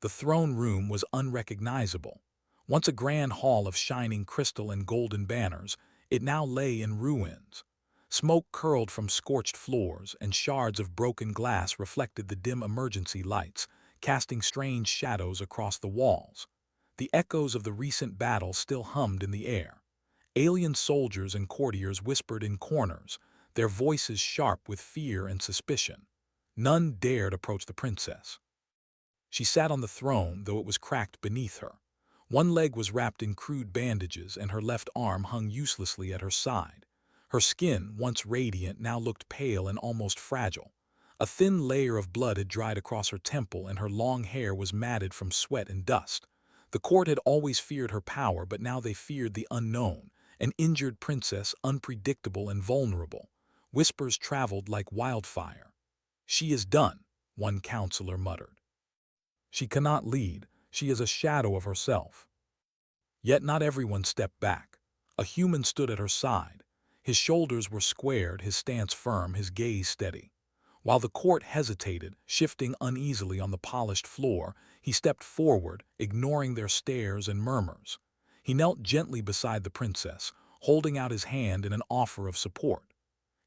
The throne room was unrecognizable. Once a grand hall of shining crystal and golden banners, it now lay in ruins. Smoke curled from scorched floors, and shards of broken glass reflected the dim emergency lights, casting strange shadows across the walls. The echoes of the recent battle still hummed in the air. Alien soldiers and courtiers whispered in corners, their voices sharp with fear and suspicion. None dared approach the princess. She sat on the throne, though it was cracked beneath her. One leg was wrapped in crude bandages, and her left arm hung uselessly at her side. Her skin, once radiant, now looked pale and almost fragile. A thin layer of blood had dried across her temple, and her long hair was matted from sweat and dust. The court had always feared her power, but now they feared the unknown, an injured princess, unpredictable and vulnerable. Whispers traveled like wildfire. "She is done," one counselor muttered. "She cannot lead. She is a shadow of herself." Yet not everyone stepped back. A human stood at her side. His shoulders were squared, his stance firm, his gaze steady. While the court hesitated, shifting uneasily on the polished floor, he stepped forward, ignoring their stares and murmurs. He knelt gently beside the princess, holding out his hand in an offer of support.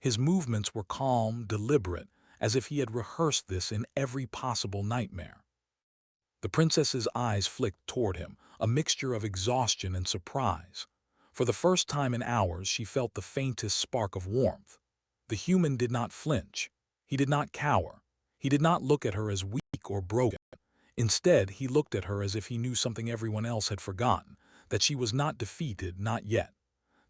His movements were calm, deliberate, as if he had rehearsed this in every possible nightmare. The princess's eyes flicked toward him, a mixture of exhaustion and surprise. For the first time in hours, she felt the faintest spark of warmth. The human did not flinch. He did not cower. He did not look at her as weak or broken. Instead, he looked at her as if he knew something everyone else had forgotten, that she was not defeated, not yet.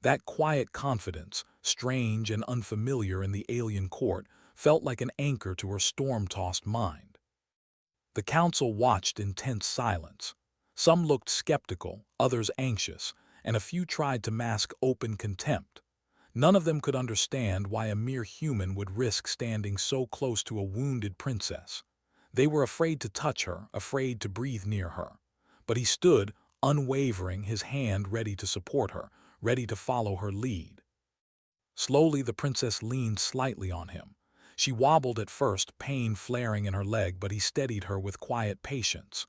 That quiet confidence, strange and unfamiliar in the alien court, felt like an anchor to her storm-tossed mind. The council watched in tense silence. Some looked skeptical, others anxious, and a few tried to mask open contempt. None of them could understand why a mere human would risk standing so close to a wounded princess. They were afraid to touch her, afraid to breathe near her. But he stood, unwavering, his hand ready to support her, ready to follow her lead. Slowly the princess leaned slightly on him. She wobbled at first, pain flaring in her leg, but he steadied her with quiet patience.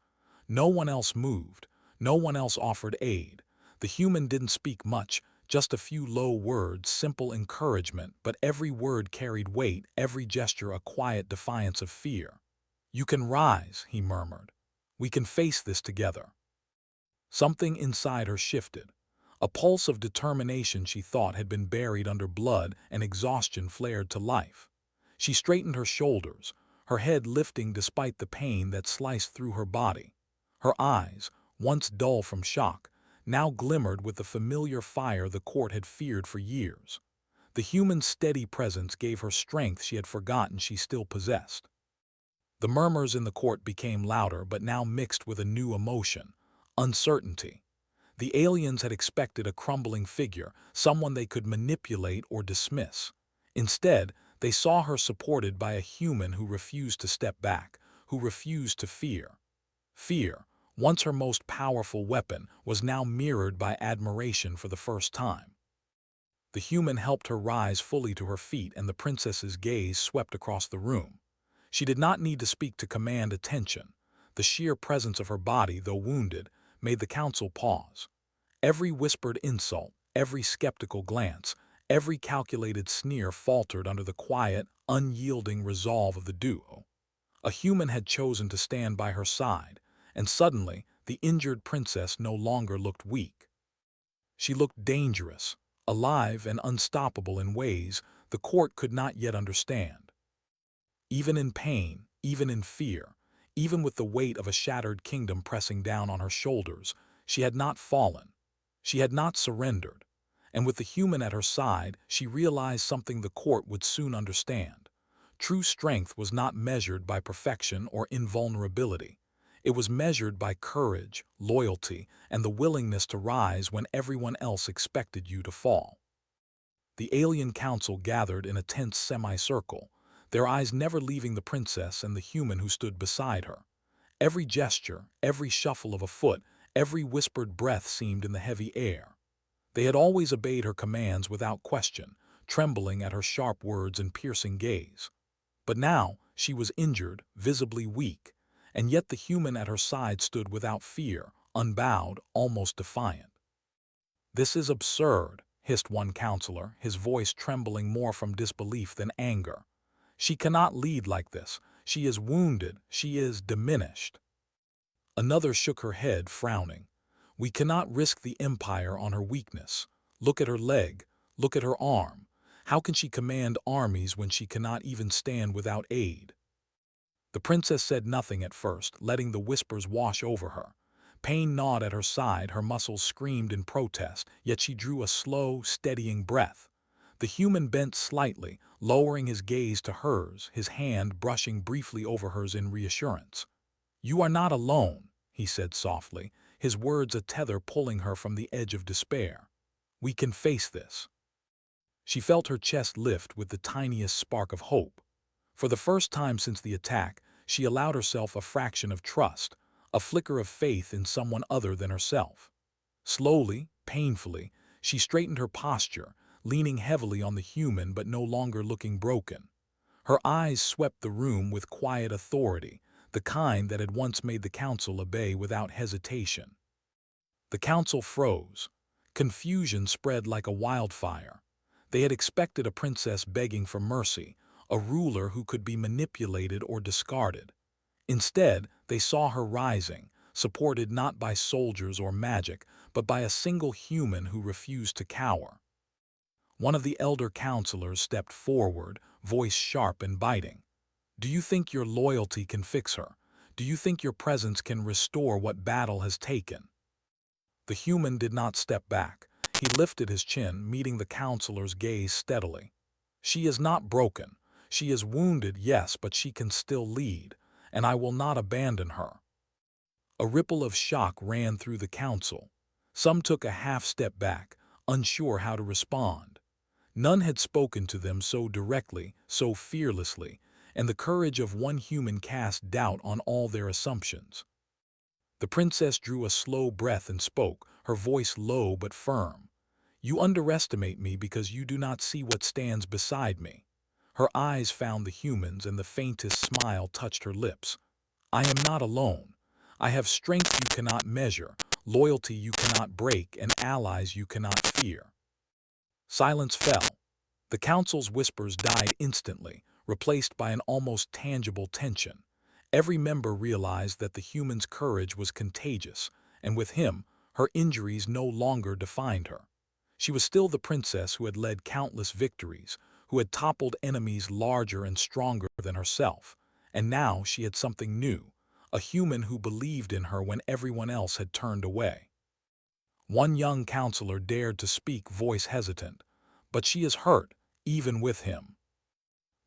No one else moved. No one else offered aid. The human didn't speak much, just a few low words, simple encouragement, but every word carried weight, every gesture a quiet defiance of fear. "You can rise," he murmured. "We can face this together." Something inside her shifted. A pulse of determination she thought had been buried under blood and exhaustion flared to life. She straightened her shoulders, her head lifting despite the pain that sliced through her body. Her eyes, once dull from shock, now glimmered with the familiar fire the court had feared for years. The human's steady presence gave her strength she had forgotten she still possessed. The murmurs in the court became louder, but now mixed with a new emotion: uncertainty. The aliens had expected a crumbling figure, someone they could manipulate or dismiss. Instead, they saw her supported by a human who refused to step back, who refused to fear. Fear, once her most powerful weapon, was now mirrored by admiration for the first time. The human helped her rise fully to her feet, and the princess's gaze swept across the room. She did not need to speak to command attention. The sheer presence of her body, though wounded, made the council pause. Every whispered insult, every skeptical glance, every calculated sneer faltered under the quiet, unyielding resolve of the duo. A human had chosen to stand by her side, and suddenly the injured princess no longer looked weak. She looked dangerous, alive and unstoppable in ways the court could not yet understand. Even in pain, even in fear, even with the weight of a shattered kingdom pressing down on her shoulders, she had not fallen. She had not surrendered. And with the human at her side, she realized something the court would soon understand. True strength was not measured by perfection or invulnerability. It was measured by courage, loyalty, and the willingness to rise when everyone else expected you to fall. The alien council gathered in a tense semicircle, their eyes never leaving the princess and the human who stood beside her. Every gesture, every shuffle of a foot, every whispered breath seemed in the heavy air. They had always obeyed her commands without question, trembling at her sharp words and piercing gaze. But now she was injured, visibly weak, and yet the human at her side stood without fear, unbowed, almost defiant. "This is absurd," hissed one counselor, his voice trembling more from disbelief than anger. "She cannot lead like this. She is wounded. She is diminished." Another shook her head, frowning. "We cannot risk the empire on her weakness. Look at her leg. Look at her arm. How can she command armies when she cannot even stand without aid?" The princess said nothing at first, letting the whispers wash over her. Pain gnawed at her side, her muscles screamed in protest, yet she drew a slow, steadying breath. The human bent slightly, lowering his gaze to hers, his hand brushing briefly over hers in reassurance. "You are not alone," he said softly, his words a tether pulling her from the edge of despair. "We can face this." She felt her chest lift with the tiniest spark of hope. For the first time since the attack, she allowed herself a fraction of trust, a flicker of faith in someone other than herself. Slowly, painfully, she straightened her posture, leaning heavily on the human but no longer looking broken. Her eyes swept the room with quiet authority, the kind that had once made the council obey without hesitation. The council froze. Confusion spread like a wildfire. They had expected a princess begging for mercy, a ruler who could be manipulated or discarded. Instead, they saw her rising, supported not by soldiers or magic, but by a single human who refused to cower. One of the elder counselors stepped forward, voice sharp and biting. "Do you think your loyalty can fix her? Do you think your presence can restore what battle has taken?" The human did not step back. He lifted his chin, meeting the counselor's gaze steadily. "She is not broken. She is wounded, yes, but she can still lead, and I will not abandon her." A ripple of shock ran through the council. Some took a half step back, unsure how to respond. None had spoken to them so directly, so fearlessly, and the courage of one human cast doubt on all their assumptions. The princess drew a slow breath and spoke, her voice low but firm. "You underestimate me because you do not see what stands beside me." Her eyes found the human's and the faintest smile touched her lips. "I am not alone. I have strength you cannot measure, loyalty you cannot break, and allies you cannot fear." Silence fell. The council's whispers died instantly, replaced by an almost tangible tension. Every member realized that the human's courage was contagious, and with him, her injuries no longer defined her. She was still the princess who had led countless victories, who had toppled enemies larger and stronger than herself, and now she had something new, a human who believed in her when everyone else had turned away. One young counselor dared to speak, voice hesitant. "But she is hurt, even with him."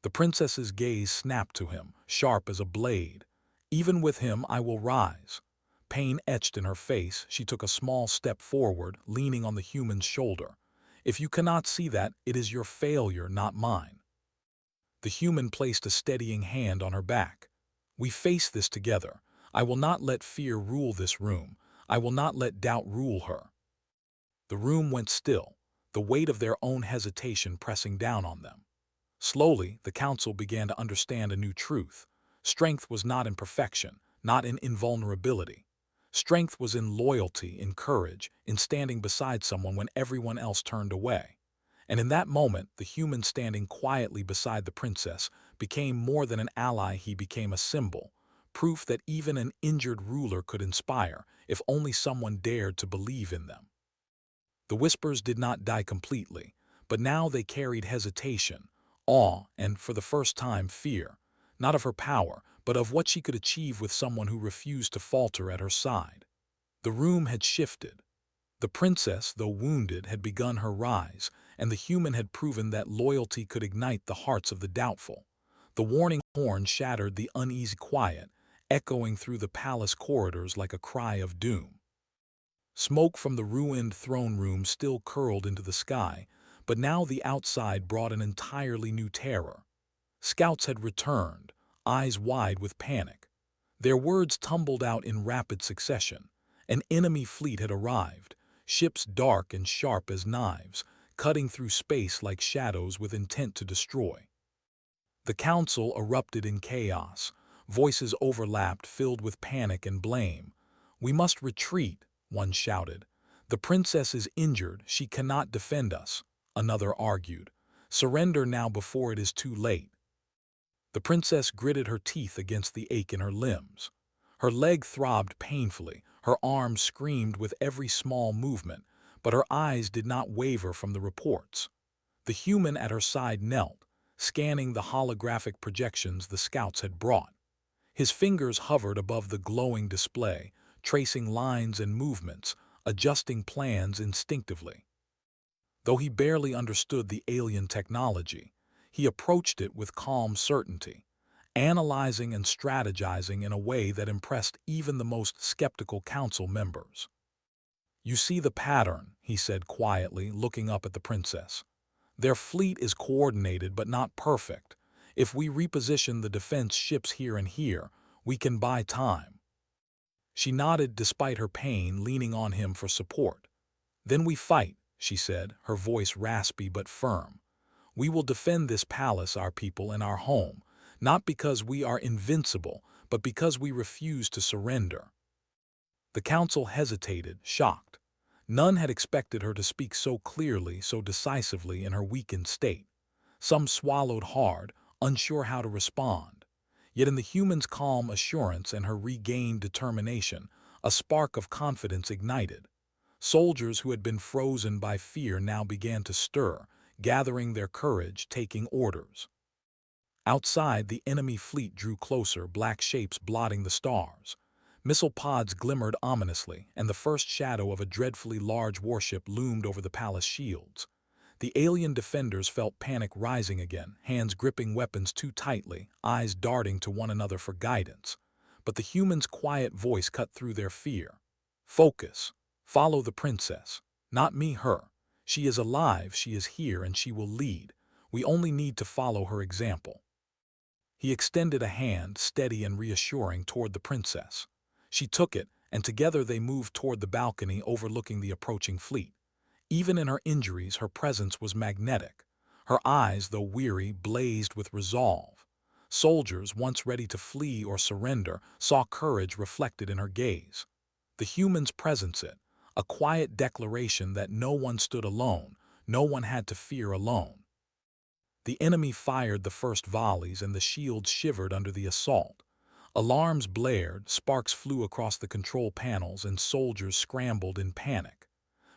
The princess's gaze snapped to him, sharp as a blade. "Even with him I will rise." Pain etched in her face, she took a small step forward, leaning on the human's shoulder. "If you cannot see that, it is your failure, not mine." The human placed a steadying hand on her back. "We face this together. I will not let fear rule this room. I will not let doubt rule her." The room went still, the weight of their own hesitation pressing down on them. Slowly, the council began to understand a new truth. Strength was not in perfection, not in invulnerability. Strength was in loyalty, in courage, in standing beside someone when everyone else turned away. And in that moment, the human standing quietly beside the princess became more than an ally, he became a symbol, proof that even an injured ruler could inspire, if only someone dared to believe in them. The whispers did not die completely, but now they carried hesitation, awe, and, for the first time, fear, not of her power, but of what she could achieve with someone who refused to falter at her side. The room had shifted. The princess, though wounded, had begun her rise, and the human had proven that loyalty could ignite the hearts of the doubtful. The warning horn shattered the uneasy quiet, echoing through the palace corridors like a cry of doom. Smoke from the ruined throne room still curled into the sky, but now the outside brought an entirely new terror. Scouts had returned, eyes wide with panic. Their words tumbled out in rapid succession. An enemy fleet had arrived, ships dark and sharp as knives, cutting through space like shadows with intent to destroy. The council erupted in chaos. Voices overlapped, filled with panic and blame. "We must retreat," one shouted. "The princess is injured, she cannot defend us," another argued. "Surrender now before it is too late." The princess gritted her teeth against the ache in her limbs. Her leg throbbed painfully, her arms screamed with every small movement, but her eyes did not waver from the reports. The human at her side knelt, scanning the holographic projections the scouts had brought. His fingers hovered above the glowing display, tracing lines and movements, adjusting plans instinctively. Though he barely understood the alien technology, he approached it with calm certainty, analyzing and strategizing in a way that impressed even the most skeptical council members. "You see the pattern," he said quietly, looking up at the princess. "Their fleet is coordinated but not perfect. If we reposition the defense ships here and here, we can buy time." She nodded despite her pain, leaning on him for support. "Then we fight," she said, her voice raspy but firm. "We will defend this palace, our people, and our home, not because we are invincible, but because we refuse to surrender." The council hesitated, shocked. None had expected her to speak so clearly, so decisively in her weakened state. Some swallowed hard, unsure how to respond. Yet in the human's calm assurance and her regained determination, a spark of confidence ignited. Soldiers who had been frozen by fear now began to stir, gathering their courage, taking orders. Outside, the enemy fleet drew closer, black shapes blotting the stars. Missile pods glimmered ominously, and the first shadow of a dreadfully large warship loomed over the palace shields. The alien defenders felt panic rising again, hands gripping weapons too tightly, eyes darting to one another for guidance. But the human's quiet voice cut through their fear. "Focus. Follow the princess. Not me, her. She is alive, she is here, and she will lead. We only need to follow her example." He extended a hand, steady and reassuring, toward the princess. She took it, and together they moved toward the balcony overlooking the approaching fleet. Even in her injuries, her presence was magnetic. Her eyes, though weary, blazed with resolve. Soldiers, once ready to flee or surrender, saw courage reflected in her gaze. The human's presence a quiet declaration that no one stood alone, no one had to fear alone. The enemy fired the first volleys and the shields shivered under the assault. Alarms blared, sparks flew across the control panels, and soldiers scrambled in panic.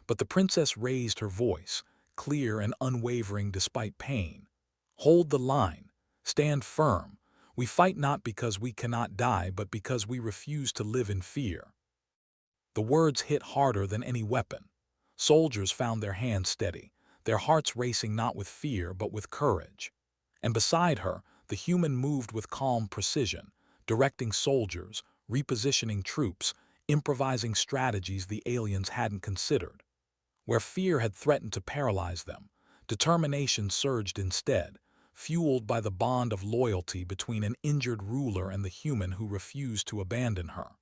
But the princess raised her voice, clear and unwavering despite pain. "Hold the line. Stand firm. We fight not because we cannot die, but because we refuse to live in fear." The words hit harder than any weapon. Soldiers found their hands steady, their hearts racing not with fear but with courage. And beside her, the human moved with calm precision, directing soldiers, repositioning troops, improvising strategies the aliens hadn't considered. Where fear had threatened to paralyze them, determination surged instead, fueled by the bond of loyalty between an injured ruler and the human who refused to abandon her.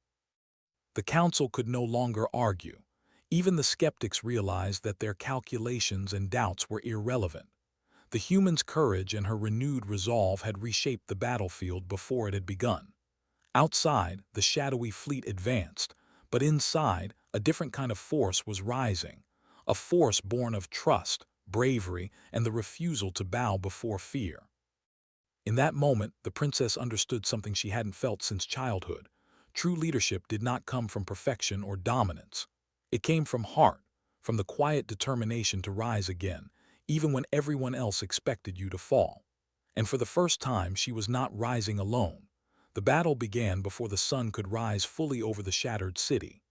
The council could no longer argue. Even the skeptics realized that their calculations and doubts were irrelevant. The human's courage and her renewed resolve had reshaped the battlefield before it had begun. Outside, the shadowy fleet advanced, but inside, a different kind of force was rising. A force born of trust, bravery, and the refusal to bow before fear. In that moment, the princess understood something she hadn't felt since childhood. True leadership did not come from perfection or dominance. It came from heart, from the quiet determination to rise again, even when everyone else expected you to fall. And for the first time, she was not rising alone. The battle began before the sun could rise fully over the shattered city.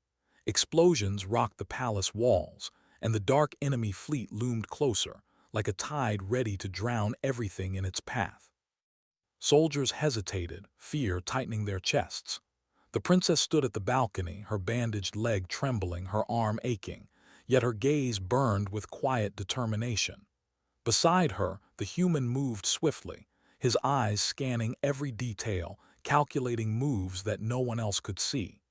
Explosions rocked the palace walls, and the dark enemy fleet loomed closer, like a tide ready to drown everything in its path. Soldiers hesitated, fear tightening their chests. The princess stood at the balcony, her bandaged leg trembling, her arm aching, yet her gaze burned with quiet determination. Beside her, the human moved swiftly, his eyes scanning every detail, calculating moves that no one else could see.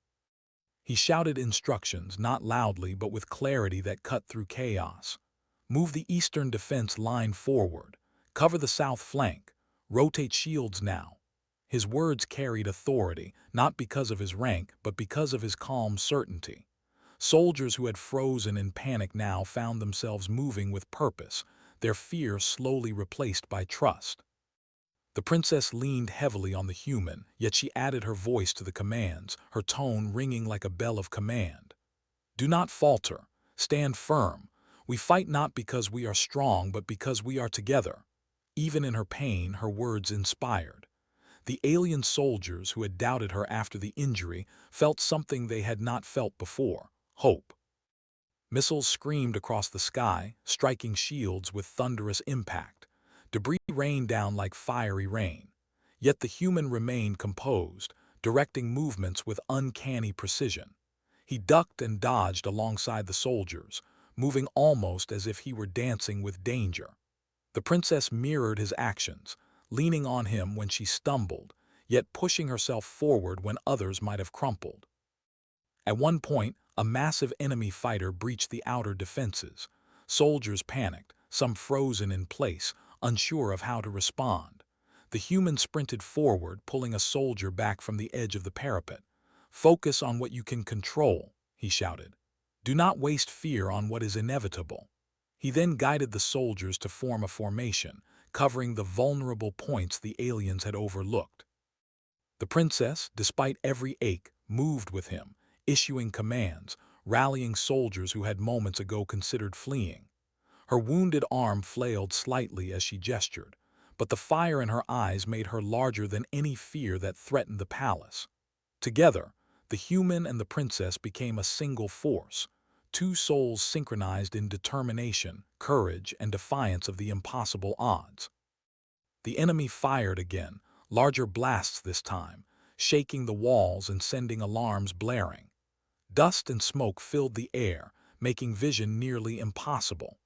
He shouted instructions, not loudly but with clarity that cut through chaos. "Move the eastern defense line forward. Cover the south flank. Rotate shields now." His words carried authority, not because of his rank, but because of his calm certainty. Soldiers who had frozen in panic now found themselves moving with purpose, their fear slowly replaced by trust. The princess leaned heavily on the human, yet she added her voice to the commands, her tone ringing like a bell of command. Do not falter. Stand firm. We fight not because we are strong, but because we are together. Even in her pain, her words inspired. The alien soldiers who had doubted her after the injury felt something they had not felt before: hope. Missiles screamed across the sky, striking shields with thunderous impact. Debris rained down like fiery rain. Yet the human remained composed, directing movements with uncanny precision. He ducked and dodged alongside the soldiers, moving almost as if he were dancing with danger. The princess mirrored his actions, leaning on him when she stumbled, yet pushing herself forward when others might have crumpled. At one point, a massive enemy fighter breached the outer defenses. Soldiers panicked, some frozen in place, unsure of how to respond. The human sprinted forward, pulling a soldier back from the edge of the parapet. Focus on what you can control, he shouted. Do not waste fear on what is inevitable. He then guided the soldiers to form a formation, covering the vulnerable points the aliens had overlooked. The princess, despite every ache, moved with him, issuing commands, rallying soldiers who had moments ago considered fleeing. Her wounded arm flailed slightly as she gestured, but the fire in her eyes made her larger than any fear that threatened the palace. Together, the human and the princess became a single force, two souls synchronized in determination, courage, and defiance of the impossible odds. The enemy fired again, larger blasts this time, shaking the walls and sending alarms blaring. Dust and smoke filled the air, making vision nearly impossible.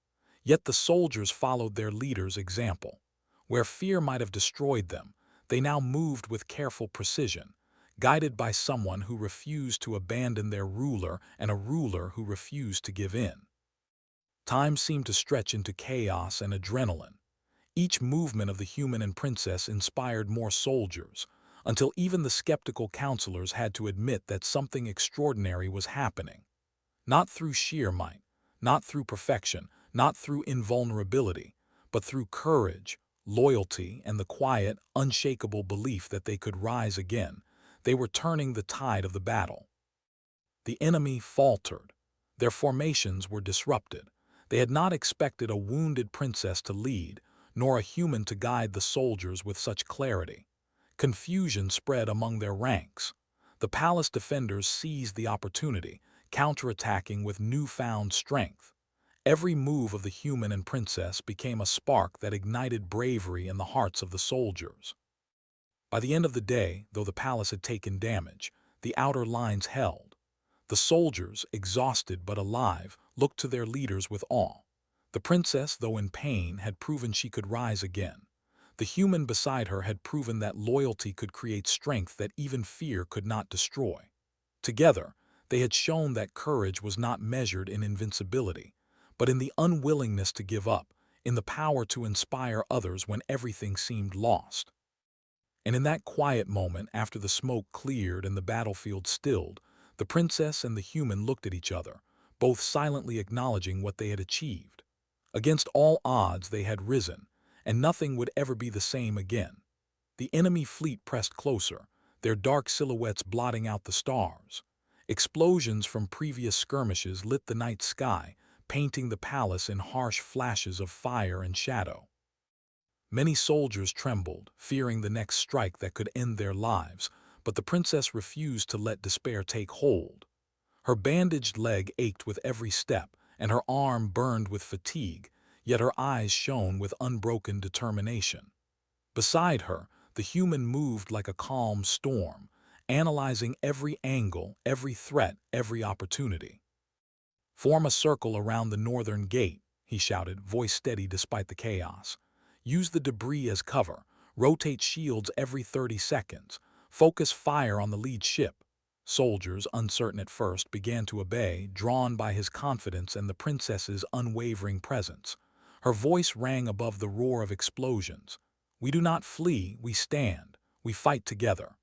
Yet the soldiers followed their leader's example. Where fear might have destroyed them, they now moved with careful precision, guided by someone who refused to abandon their ruler and a ruler who refused to give in. Time seemed to stretch into chaos and adrenaline. Each movement of the human and princess inspired more soldiers, until even the skeptical counselors had to admit that something extraordinary was happening. Not through sheer might, not through perfection, not through invulnerability, but through courage, loyalty, and the quiet, unshakable belief that they could rise again. They were turning the tide of the battle. The enemy faltered. Their formations were disrupted. They had not expected a wounded princess to lead, nor a human to guide the soldiers with such clarity. Confusion spread among their ranks. The palace defenders seized the opportunity, counterattacking with newfound strength. Every move of the human and princess became a spark that ignited bravery in the hearts of the soldiers. By the end of the day, though the palace had taken damage, the outer lines held. The soldiers, exhausted but alive, looked to their leaders with awe. The princess, though in pain, had proven she could rise again. The human beside her had proven that loyalty could create strength that even fear could not destroy. Together, they had shown that courage was not measured in invincibility, but in the unwillingness to give up, in the power to inspire others when everything seemed lost. And in that quiet moment, after the smoke cleared and the battlefield stilled, the princess and the human looked at each other, both silently acknowledging what they had achieved. Against all odds they had risen, and nothing would ever be the same again. The enemy fleet pressed closer, their dark silhouettes blotting out the stars. Explosions from previous skirmishes lit the night sky, painting the palace in harsh flashes of fire and shadow. Many soldiers trembled, fearing the next strike that could end their lives, but the princess refused to let despair take hold. Her bandaged leg ached with every step, and her arm burned with fatigue, yet her eyes shone with unbroken determination. Beside her, the human moved like a calm storm, analyzing every angle, every threat, every opportunity. Form a circle around the northern gate, he shouted, voice steady despite the chaos. Use the debris as cover, rotate shields every 30 seconds, focus fire on the lead ship. Soldiers, uncertain at first, began to obey, drawn by his confidence and the princess's unwavering presence. Her voice rang above the roar of explosions. We do not flee, we stand. We fight together."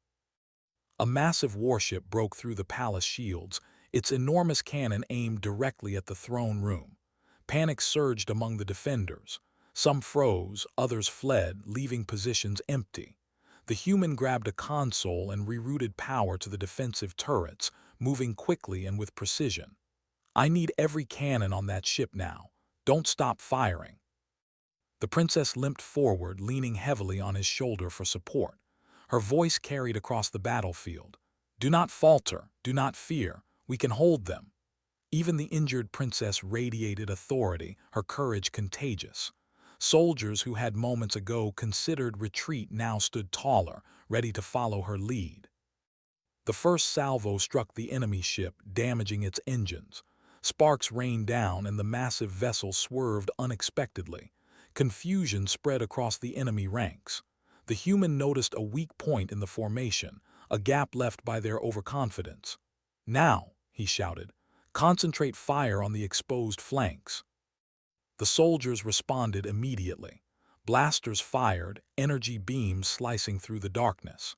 A massive warship broke through the palace shields, its enormous cannon aimed directly at the throne room. Panic surged among the defenders. Some froze, others fled, leaving positions empty. The human grabbed a console and rerouted power to the defensive turrets, moving quickly and with precision. "I need every cannon on that ship now. Don't stop firing." The princess limped forward, leaning heavily on his shoulder for support. Her voice carried across the battlefield. "Do not falter, do not fear. We can hold them." Even the injured princess radiated authority, her courage contagious. Soldiers who had moments ago considered retreat now stood taller, ready to follow her lead. The first salvo struck the enemy ship, damaging its engines. Sparks rained down and the massive vessel swerved unexpectedly. Confusion spread across the enemy ranks. The human noticed a weak point in the formation, a gap left by their overconfidence. "Now," he shouted, "concentrate fire on the exposed flanks." The soldiers responded immediately. Blasters fired, energy beams slicing through the darkness.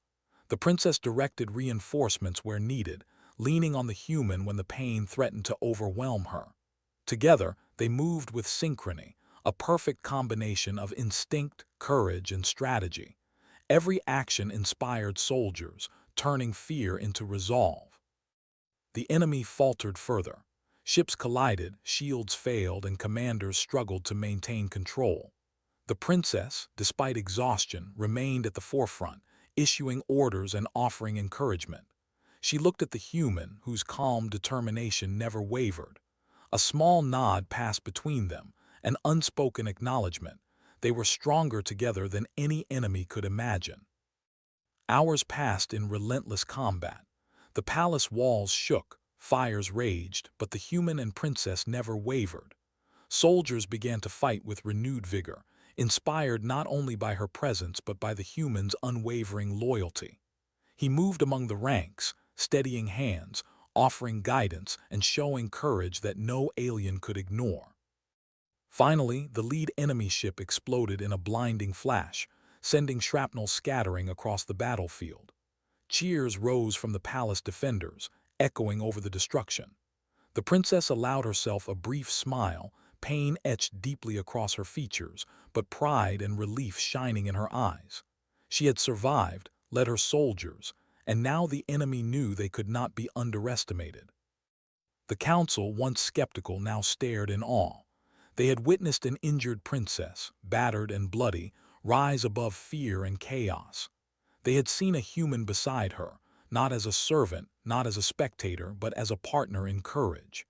The princess directed reinforcements where needed, leaning on the human when the pain threatened to overwhelm her. Together, they moved with synchrony, a perfect combination of instinct, courage, and strategy. Every action inspired soldiers, turning fear into resolve. The enemy faltered further. Ships collided, shields failed, and commanders struggled to maintain control. The princess, despite exhaustion, remained at the forefront, issuing orders and offering encouragement. She looked at the human, whose calm determination never wavered. A small nod passed between them, an unspoken acknowledgement. They were stronger together than any enemy could imagine. Hours passed in relentless combat. The palace walls shook, fires raged, but the human and princess never wavered. Soldiers began to fight with renewed vigor, inspired not only by her presence but by the human's unwavering loyalty. He moved among the ranks, steadying hands, offering guidance, and showing courage that no alien could ignore. Finally, the lead enemy ship exploded in a blinding flash, sending shrapnel scattering across the battlefield. Cheers rose from the palace defenders, echoing over the destruction. The princess allowed herself a brief smile, pain etched deeply across her features, but pride and relief shining in her eyes. She had survived, led her soldiers, and now the enemy knew they could not be underestimated. The council, once skeptical, now stared in awe. They had witnessed an injured princess, battered and bloody, rise above fear and chaos. They had seen a human beside her, not as a servant, not as a spectator, but as a partner in courage.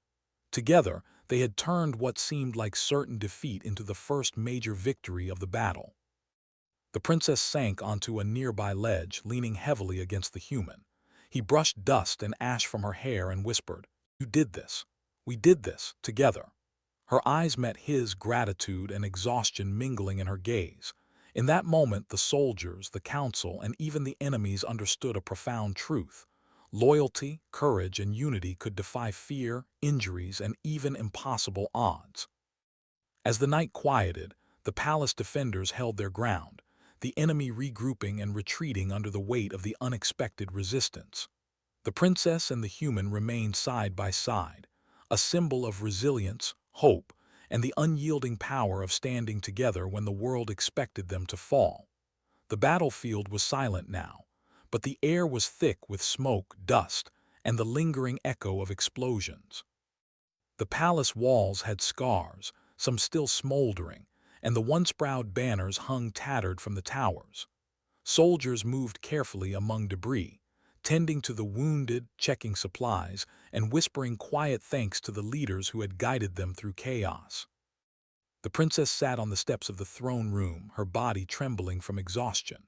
Together, they had turned what seemed like certain defeat into the first major victory of the battle. The princess sank onto a nearby ledge, leaning heavily against the human. He brushed dust and ash from her hair and whispered, "You did this. We did this, together." Her eyes met his, gratitude and exhaustion mingling in her gaze. In that moment, the soldiers, the council, and even the enemies understood a profound truth. Loyalty, courage, and unity could defy fear, injuries, and even impossible odds. As the night quieted, the palace defenders held their ground, the enemy regrouping and retreating under the weight of the unexpected resistance. The princess and the human remained side by side, a symbol of resilience, hope, and the unyielding power of standing together when the world expected them to fall. The battlefield was silent now, but the air was thick with smoke, dust, and the lingering echo of explosions. The palace walls had scars, some still smoldering, and the once proud banners hung tattered from the towers. Soldiers moved carefully among debris, tending to the wounded, checking supplies, and whispering quiet thanks to the leaders who had guided them through chaos. The princess sat on the steps of the throne room, her body trembling from exhaustion.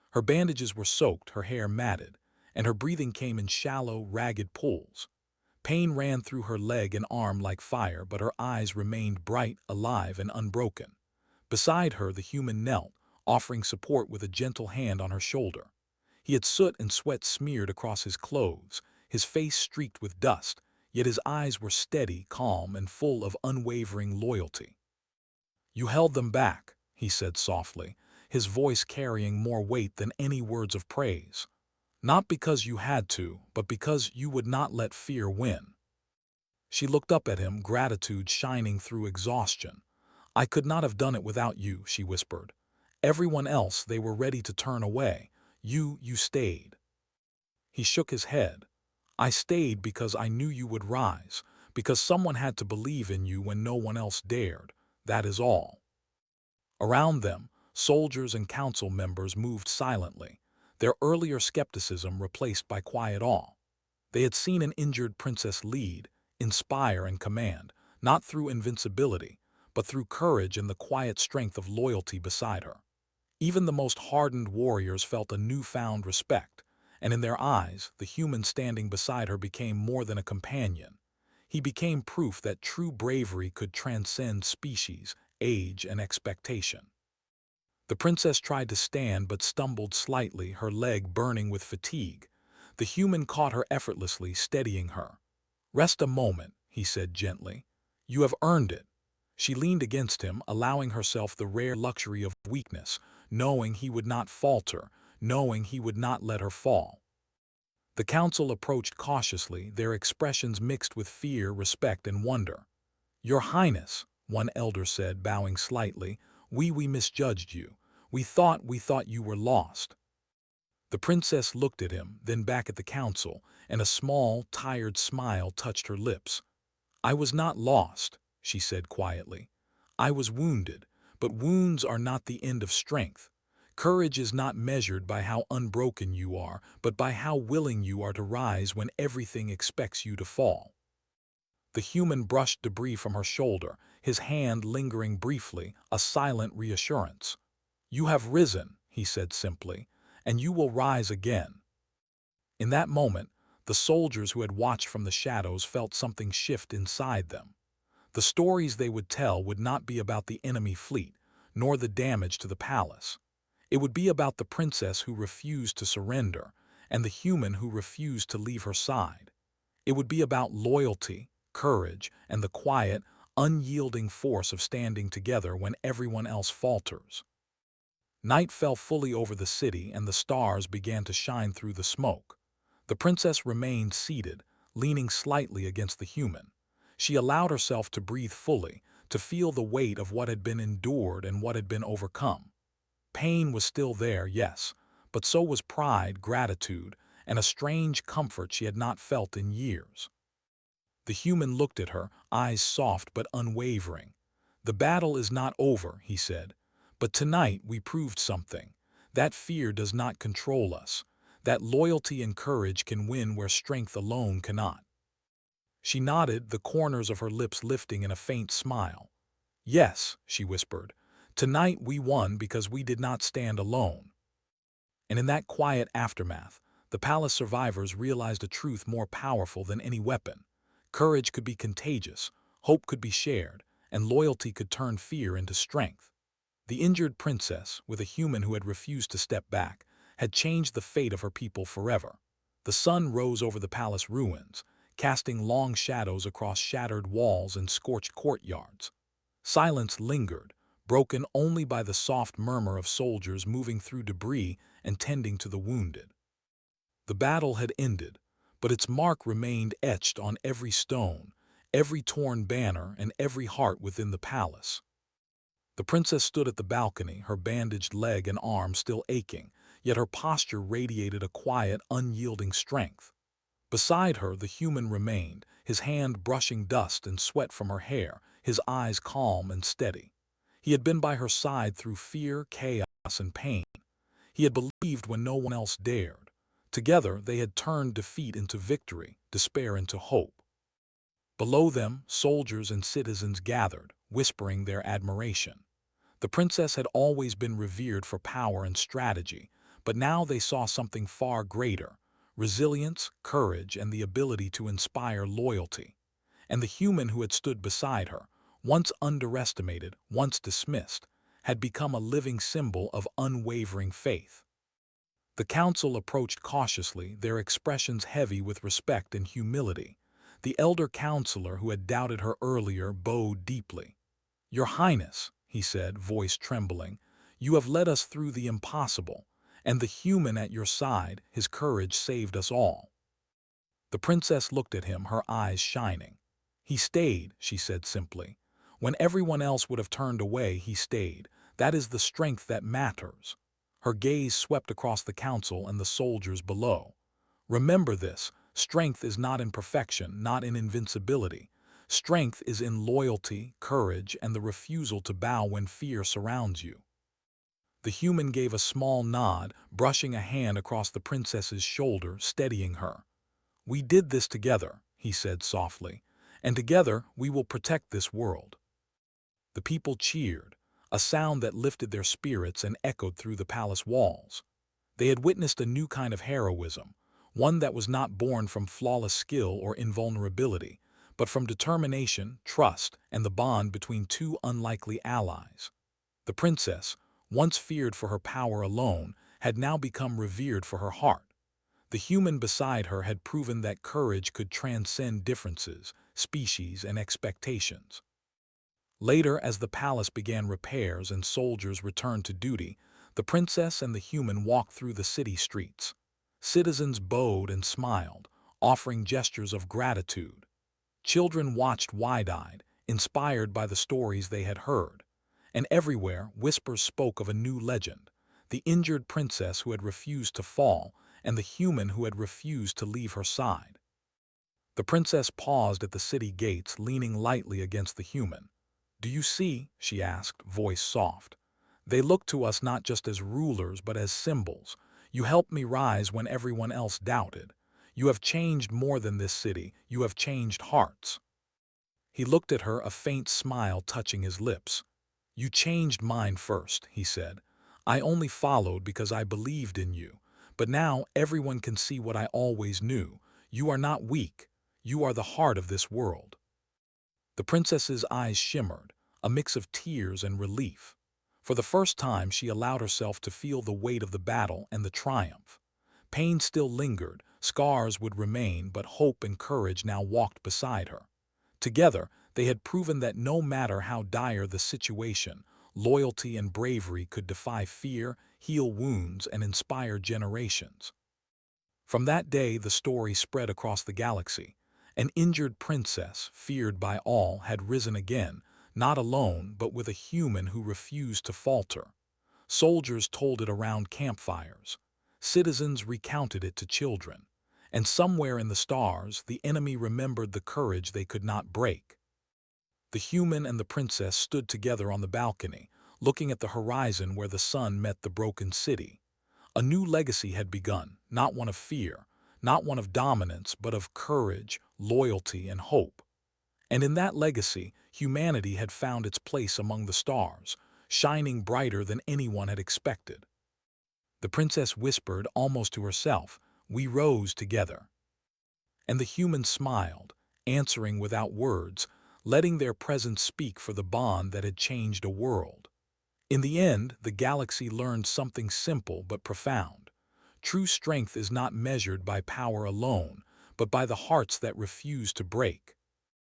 Her bandages were soaked, her hair matted, and her breathing came in shallow, ragged pulls. Pain ran through her leg and arm like fire, but her eyes remained bright, alive, and unbroken. Beside her, the human knelt, offering support with a gentle hand on her shoulder. He had soot and sweat smeared across his clothes, his face streaked with dust, yet his eyes were steady, calm, and full of unwavering loyalty. "You held them back," he said softly, his voice carrying more weight than any words of praise. "Not because you had to, but because you would not let fear win." She looked up at him, gratitude shining through exhaustion. "I could not have done it without you," she whispered. "Everyone else, they were ready to turn away. You stayed." He shook his head. "I stayed because I knew you would rise, because someone had to believe in you when no one else dared. That is all." Around them, soldiers and council members moved silently, their earlier skepticism replaced by quiet awe. They had seen an injured princess lead, inspire and command, not through invincibility, but through courage and the quiet strength of loyalty beside her. Even the most hardened warriors felt a newfound respect, and in their eyes, the human standing beside her became more than a companion. He became proof that true bravery could transcend species, age, and expectation. The princess tried to stand but stumbled slightly, her leg burning with fatigue. The human caught her effortlessly, steadying her. "Rest a moment," he said gently. "You have earned it." She leaned against him, allowing herself the rare luxury of weakness, knowing he would not falter, knowing he would not let her fall. The council approached cautiously, their expressions mixed with fear, respect, and wonder. "Your Highness," one elder said, bowing slightly, we misjudged you. We thought you were lost." The princess looked at him, then back at the council, and a small, tired smile touched her lips. "I was not lost," she said quietly. "I was wounded, but wounds are not the end of strength. Courage is not measured by how unbroken you are, but by how willing you are to rise when everything expects you to fall." The human brushed debris from her shoulder, his hand lingering briefly, a silent reassurance. "You have risen," he said simply, "and you will rise again." In that moment, the soldiers who had watched from the shadows felt something shift inside them. The stories they would tell would not be about the enemy fleet, nor the damage to the palace. It would be about the princess who refused to surrender, and the human who refused to leave her side. It would be about loyalty, courage, and the quiet, unyielding force of standing together when everyone else falters. Night fell fully over the city, and the stars began to shine through the smoke. The princess remained seated, leaning slightly against the human. She allowed herself to breathe fully, to feel the weight of what had been endured and what had been overcome. Pain was still there, yes, but so was pride, gratitude, and a strange comfort she had not felt in years. The human looked at her, eyes soft but unwavering. "The battle is not over," he said. "But tonight we proved something. That fear does not control us. That loyalty and courage can win where strength alone cannot." She nodded, the corners of her lips lifting in a faint smile. "Yes," she whispered. "Tonight we won because we did not stand alone." And in that quiet aftermath, the palace survivors realized a truth more powerful than any weapon. Courage could be contagious, hope could be shared, and loyalty could turn fear into strength. The injured princess, with a human who had refused to step back, had changed the fate of her people forever. The sun rose over the palace ruins, casting long shadows across shattered walls and scorched courtyards. Silence lingered, broken only by the soft murmur of soldiers moving through debris and tending to the wounded. The battle had ended, but its mark remained etched on every stone, every torn banner, and every heart within the palace. The princess stood at the balcony, her bandaged leg and arm still aching, yet her posture radiated a quiet, unyielding strength. Beside her, the human remained, his hand brushing dust and sweat from her hair, his eyes calm and steady. He had been by her side through fear, chaos, and pain. He had believed when no one else dared. Together, they had turned defeat into victory, despair into hope. Below them, soldiers and citizens gathered, whispering their admiration. The princess had always been revered for power and strategy, but now they saw something far greater: resilience, courage, and the ability to inspire loyalty. And the human who had stood beside her, once underestimated, once dismissed, had become a living symbol of unwavering faith. The council approached cautiously, their expressions heavy with respect and humility. The elder counselor who had doubted her earlier bowed deeply. "Your Highness," he said, voice trembling, You have led us through the impossible, and the human at your side, his courage saved us all." The princess looked at him, her eyes shining. "He stayed," she said simply. "When everyone else would have turned away, he stayed. That is the strength that matters." Her gaze swept across the council and the soldiers below. "Remember this, strength is not in perfection, not in invincibility. Strength is in loyalty, courage, and the refusal to bow when fear surrounds you." The human gave a small nod, brushing a hand across the princess's shoulder, steadying her. "We did this together," he said softly, "and together we will protect this world." The people cheered, a sound that lifted their spirits and echoed through the palace walls. They had witnessed a new kind of heroism, one that was not born from flawless skill or invulnerability, but from determination, trust, and the bond between two unlikely allies. The princess, once feared for her power alone, had now become revered for her heart. The human beside her had proven that courage could transcend differences, species, and expectations. Later, as the palace began repairs and soldiers returned to duty, the princess and the human walked through the city streets. Citizens bowed and smiled, offering gestures of gratitude. Children watched wide-eyed, inspired by the stories they had heard. And everywhere, whispers spoke of a new legend: the injured princess who had refused to fall, and the human who had refused to leave her side. The princess paused at the city gates, leaning lightly against the human. "Do you see?" she asked, voice soft. "They look to us not just as rulers but as symbols. You helped me rise when everyone else doubted. You have changed more than this city, you have changed hearts." He looked at her, a faint smile touching his lips. "You changed mine first," he said. "I only followed because I believed in you. But now everyone can see what I always knew. You are not weak. You are the heart of this world." The princess's eyes shimmered, a mix of tears and relief. For the first time, she allowed herself to feel the weight of the battle and the triumph. Pain still lingered, scars would remain, but hope and courage now walked beside her. Together, they had proven that no matter how dire the situation, loyalty and bravery could defy fear, heal wounds, and inspire generations. From that day, the story spread across the galaxy. An injured princess, feared by all, had risen again, not alone, but with a human who refused to falter. Soldiers told it around campfires. Citizens recounted it to children. And somewhere in the stars, the enemy remembered the courage they could not break. The human and the princess stood together on the balcony, looking at the horizon where the sun met the broken city. A new legacy had begun, not one of fear, not one of dominance, but of courage, loyalty, and hope. And in that legacy, humanity had found its place among the stars, shining brighter than anyone had expected. The princess whispered, almost to herself, "We rose together." And the human smiled, answering without words, letting their presence speak for the bond that had changed a world. In the end, the galaxy learned something simple but profound. True strength is not measured by power alone, but by the hearts that refuse to break.